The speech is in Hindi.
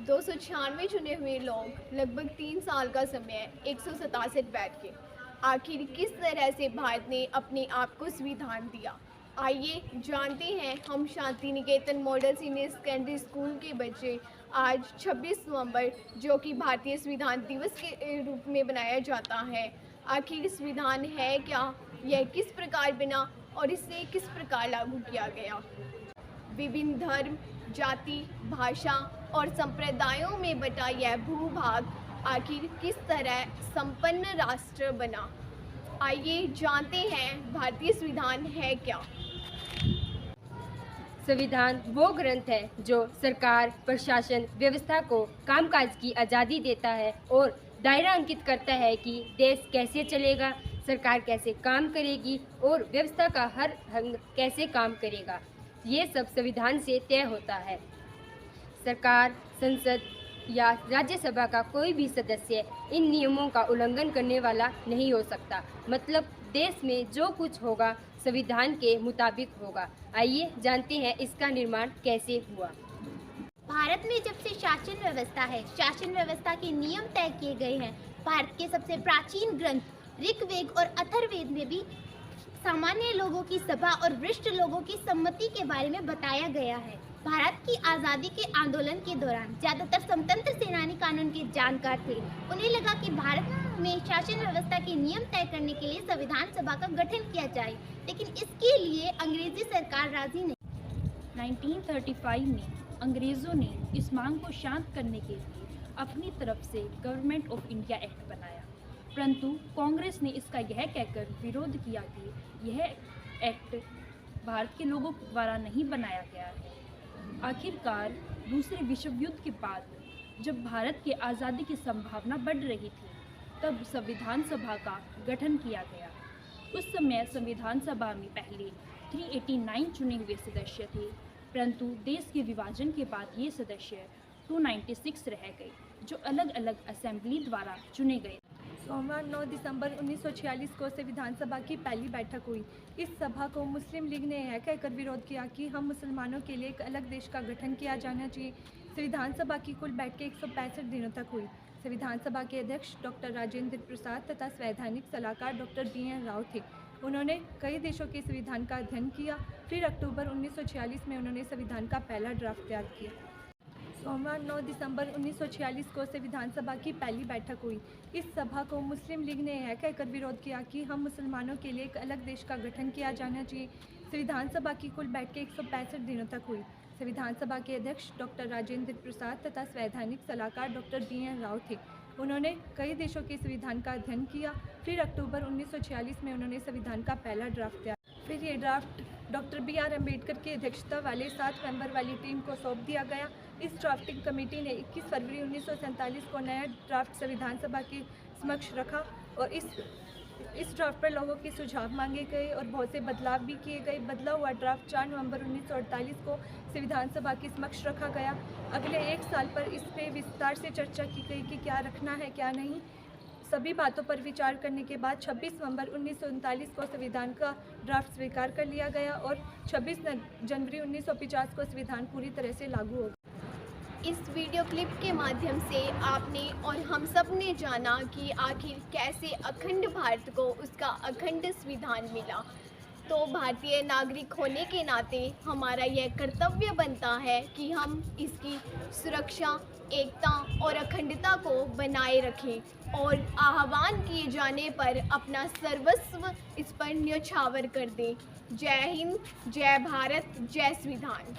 296 चुने हुए लोग, लगभग 3 साल का समय, 167 बैठ के। आखिर किस तरह से भारत ने अपने आप को संविधान दिया? आइए जानते हैं हम Shanti Niketan model senior secondary school के बच्चे। आज 26 नवंबर, जो कि भारतीय संविधान दिवस के रूप में बनाया जाता है, आखिर संविधान है क्या, यह किस प्रकार बना और इसे किस प्रकार लागू किया गया? विभिन्न धर्म, जाति, भाषा और संप्रदायों में बटा यह भूभाग आखिर किस तरह संपन्न राष्ट्र बना? आइए जानते हैं भारतीय संविधान है क्या। संविधान वो ग्रंथ है जो सरकार, प्रशासन, व्यवस्था को कामकाज की आज़ादी देता है और दायरा अंकित करता है कि देश कैसे चलेगा, सरकार कैसे काम करेगी और व्यवस्था का हर अंग कैसे काम करेगा। ये सब संविधान से तय होता है। सरकार, संसद या राज्यसभा का कोई भी सदस्य इन नियमों का उल्लंघन करने वाला नहीं हो सकता। मतलब देश में जो कुछ होगा संविधान के मुताबिक होगा। आइए जानते हैं इसका निर्माण कैसे हुआ। भारत में जब से शासन व्यवस्था है, शासन व्यवस्था के नियम तय किए गए हैं। भारत के सबसे प्राचीन ग्रंथ ऋग्वेद और अथर्ववेद में भी सामान्य लोगों की सभा और वरिष्ठ लोगों की सम्मति के बारे में बताया गया है। भारत की आज़ादी के आंदोलन के दौरान ज़्यादातर स्वतंत्र सेनानी कानून के जानकार थे। उन्हें लगा कि भारत में शासन व्यवस्था के नियम तय करने के लिए संविधान सभा का गठन किया जाए, लेकिन इसके लिए अंग्रेजी सरकार राजी नहीं। 1935 में अंग्रेज़ों ने इस मांग को शांत करने के लिए अपनी तरफ से गवर्नमेंट ऑफ इंडिया एक्ट बनाया, परंतु कांग्रेस ने इसका यह कहकर विरोध किया कि यह एक्ट भारत के लोगों द्वारा नहीं बनाया गया है। आखिरकार दूसरे विश्व युद्ध के बाद जब भारत की आज़ादी की संभावना बढ़ रही थी, तब संविधान सभा का गठन किया गया। उस समय संविधान सभा में पहले 389 चुने हुए सदस्य थे, परंतु देश के विभाजन के बाद ये सदस्य 296 रह गए, जो अलग अलग असेंबली द्वारा चुने गए। सोमवार 9 दिसंबर 1946 को संविधान सभा की पहली बैठक हुई। इस सभा को मुस्लिम लीग ने यह कहकर विरोध किया कि हम मुसलमानों के लिए एक अलग देश का गठन किया जाना चाहिए। संविधान सभा की कुल बैठकें 165 दिनों तक हुई। संविधान सभा के अध्यक्ष डॉक्टर राजेंद्र प्रसाद तथा संवैधानिक सलाहकार डॉक्टर BN राव थे। उन्होंने कई देशों के संविधान का अध्ययन किया। फिर अक्टूबर 1946 में उन्होंने संविधान का पहला ड्राफ्ट तैयार किया। सोमवार 9 दिसंबर 1946 को संविधान सभा की पहली बैठक हुई। इस सभा को मुस्लिम लीग ने यह कहकर विरोध किया कि हम मुसलमानों के लिए एक अलग देश का गठन किया जाना चाहिए। संविधान सभा की कुल बैठकें 165 दिनों तक हुई। संविधान सभा के अध्यक्ष डॉक्टर राजेंद्र प्रसाद तथा संवैधानिक सलाहकार डॉक्टर BN राव थे। उन्होंने कई देशों के संविधान का अध्ययन किया। फिर अक्टूबर 1946 में उन्होंने संविधान का पहला ड्राफ्ट तैयार। फिर ये ड्राफ्ट डॉक्टर BR अम्बेडकर की अध्यक्षता वाले 7 मेंबर वाली टीम को सौंप दिया गया। इस ड्राफ्टिंग कमेटी ने 21 फरवरी 1947 को नया ड्राफ्ट संविधान सभा के समक्ष रखा और इस ड्राफ्ट पर लोगों के सुझाव मांगे गए और बहुत से बदलाव भी किए गए। बदला हुआ ड्राफ्ट 4 नवंबर 1948 को संविधान सभा के समक्ष रखा गया। अगले 1 साल पर इस पर विस्तार से चर्चा की गई कि क्या रखना है क्या नहीं। सभी बातों पर विचार करने के बाद 26 नवंबर 1939 को संविधान का ड्राफ्ट स्वीकार कर लिया गया और 26 जनवरी 1950 को संविधान पूरी तरह से लागू हो गया। इस वीडियो क्लिप के माध्यम से आपने और हम सब ने जाना कि आखिर कैसे अखंड भारत को उसका अखंड संविधान मिला। तो भारतीय नागरिक होने के नाते हमारा यह कर्तव्य बनता है कि हम इसकी सुरक्षा, एकता और अखंडता को बनाए रखें और आह्वान किए जाने पर अपना सर्वस्व इस पर न्यौछावर कर दें। जय हिंद, जय भारत, जय संविधान।